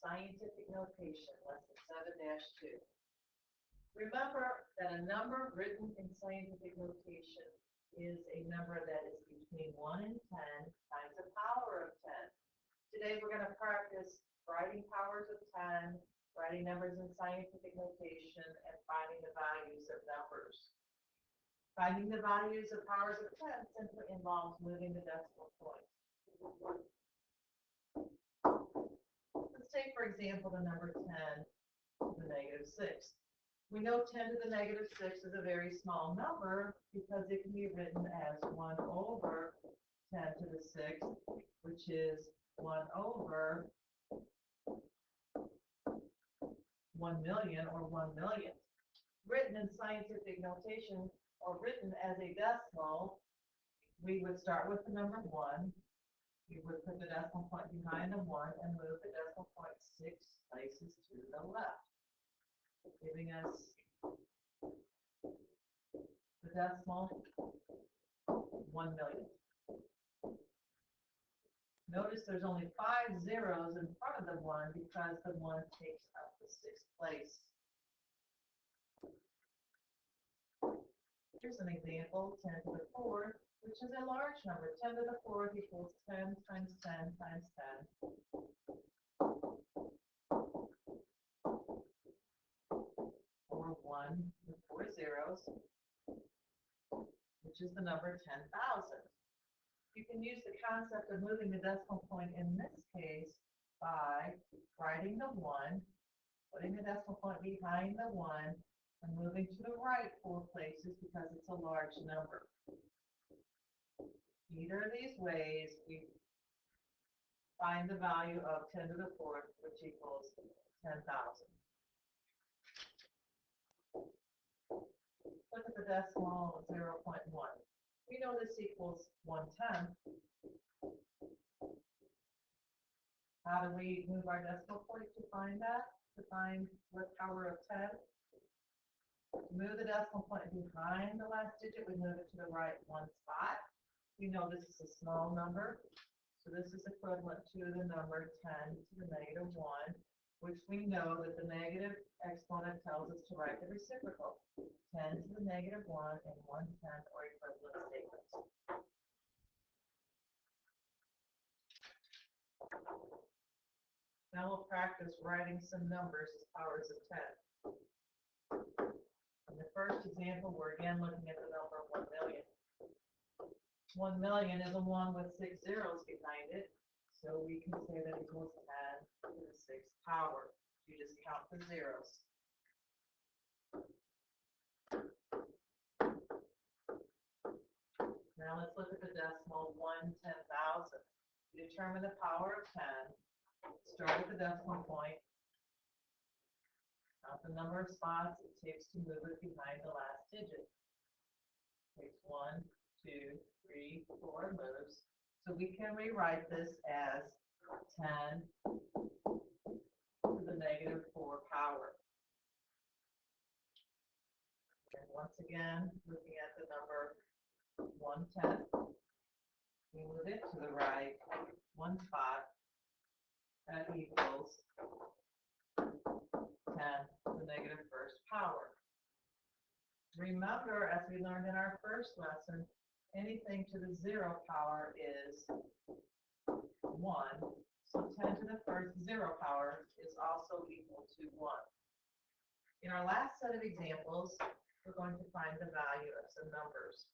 scientific notation, lesson 7-2. Remember that a number written in scientific notation is a number that is between 1 and 10 times the power of 10. Today we're going to practice writing powers of 10, writing numbers in scientific notation, and finding the values of numbers. Finding the values of powers of 10 simply involves moving the decimal point. Let's take, for example, the number 10 to the negative 6. We know 10 to the negative 6 is a very small number because it can be written as 1 over 10 to the 6th, which is 1 over 1 million or 1 millionth. Written in scientific notation or written as a decimal, we would start with the number 1. We would put the decimal point behind the 1 and move the decimal point 6 places to the left, giving us the decimal 1 millionth. Notice there's only 5 zeros in front of the 1 because the 1 takes up the 6th place. Here's an example, 10 to the 4th, which is a large number. 10 to the 4th equals 10 times 10 times 10. Or 1 with 4 zeros, which is the number 10,000. You can use the concept of moving the decimal point in this case by writing the 1, putting the decimal point behind the 1, and moving to the right 4 places because it's a large number. Either of these ways, we find the value of 10 to the 4th, which equals 10,000. Look at the decimal 0.1. We know this equals 1/10. How do we move our decimal point to find that? To find what power of 10? To move the decimal point behind the last digit, we move it to the right 1 spot. We know this is a small number, so this is equivalent to the number 10 to the negative 1, which we know that the negative exponent tells us to write the reciprocal. 10 to the negative 1 and 1/10 are equivalent statements. Now we'll practice writing some numbers as powers of 10. In the first example, we're again looking at the number 1 million. 1 million is a 1 with 6 zeros behind it, so we can say that equals 10 to the 6th power. You just count the zeros. Now let's look at the decimal 1/10,000. To determine the power of 10, start at the decimal point. Count the number of spots it takes to move it behind the last digit. It takes 1, 2, 3, 4 moves. So we can rewrite this as 10 to the negative 4 power. And once again, looking at the number 1/10, we move it to the right 1 spot. That equals 10 to the negative 1st power. Remember, as we learned in our first lesson, anything to the 0 power is 1. So 10 to the 1st 0 power is also equal to 1. In our last set of examples, we're going to find the value of some numbers.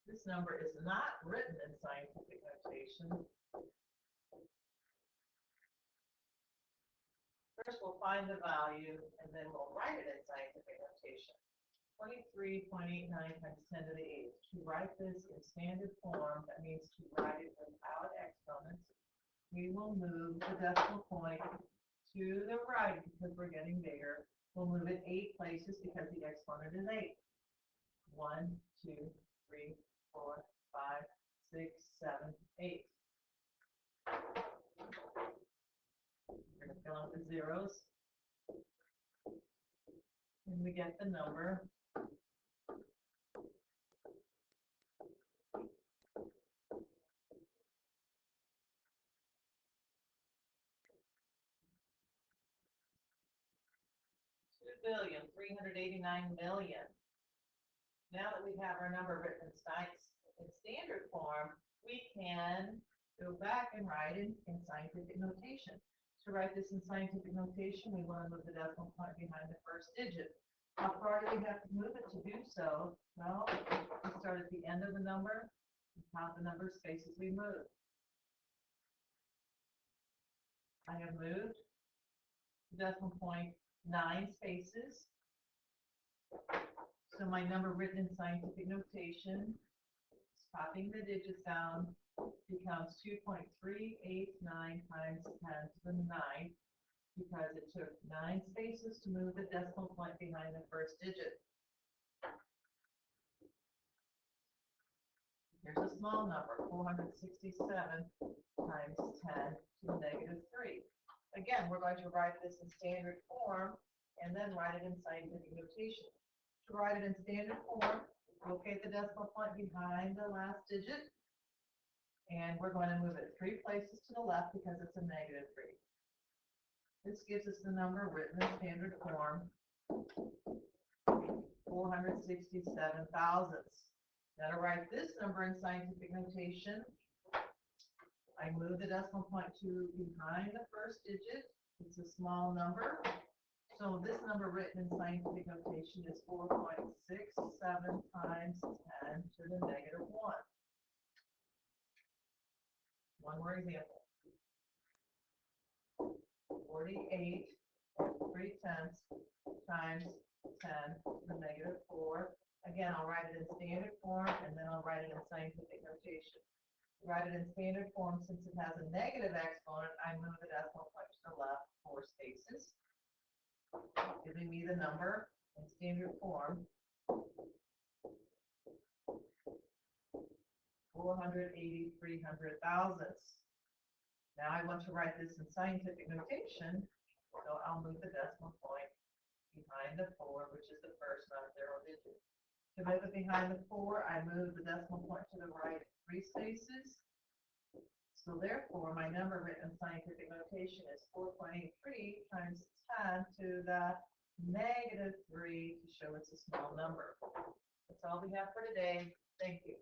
This number is not written in scientific notation. First, we'll find the value, and then we'll write it in scientific notation. 23.89 times 10 to the 8th. To write this in standard form, that means to write it without exponents. We will move the decimal point to the right because we're getting bigger. We'll move it 8 places because the exponent is 8. 1, 2, 3, 4, 5, 6, 7, 8. We're going to fill in the zeros. And we get the number 2,389,000,000. Now that we have our number written in standard form, we can go back and write it in scientific notation. To write this in scientific notation, we want to move the decimal point behind the first digit. How far do we have to move it to do so? Well, we start at the end of the number and count the number of spaces we move. I have moved the decimal point 9 spaces. So my number written in scientific notation, copying the digits down, becomes 2.389 times 10 to the 9, because it took 9 spaces to move the decimal point behind the first digit. Here's a small number, 467 times 10 to the negative 3. Again, we're going to write this in standard form and then write it in scientific notation. To write it in standard form, locate the decimal point behind the last digit, and we're going to move it 3 places to the left because it's a negative 3. This gives us the number written in standard form, 467 thousandths. Now to write this number in scientific notation, I move the decimal point to behind the first digit. It's a small number. So this number written in scientific notation is 4.67 times 10 to the negative 1. One more example. 48 3/10 times 10 to the negative 4. Again, I'll write it in standard form and then I'll write it in scientific notation. To write it in standard form, since it has a negative exponent, I move the decimal point to the left 4 spaces, giving me the number in standard form, 480 thousandths. Now I want to write this in scientific notation, so I'll move the decimal point behind the 4, which is the first non-zero digit. To move it behind the 4, I move the decimal point to the right 3 spaces. So therefore, my number written in scientific notation is 4.83 times 10 to the negative 3 to show it's a small number. That's all we have for today. Thank you.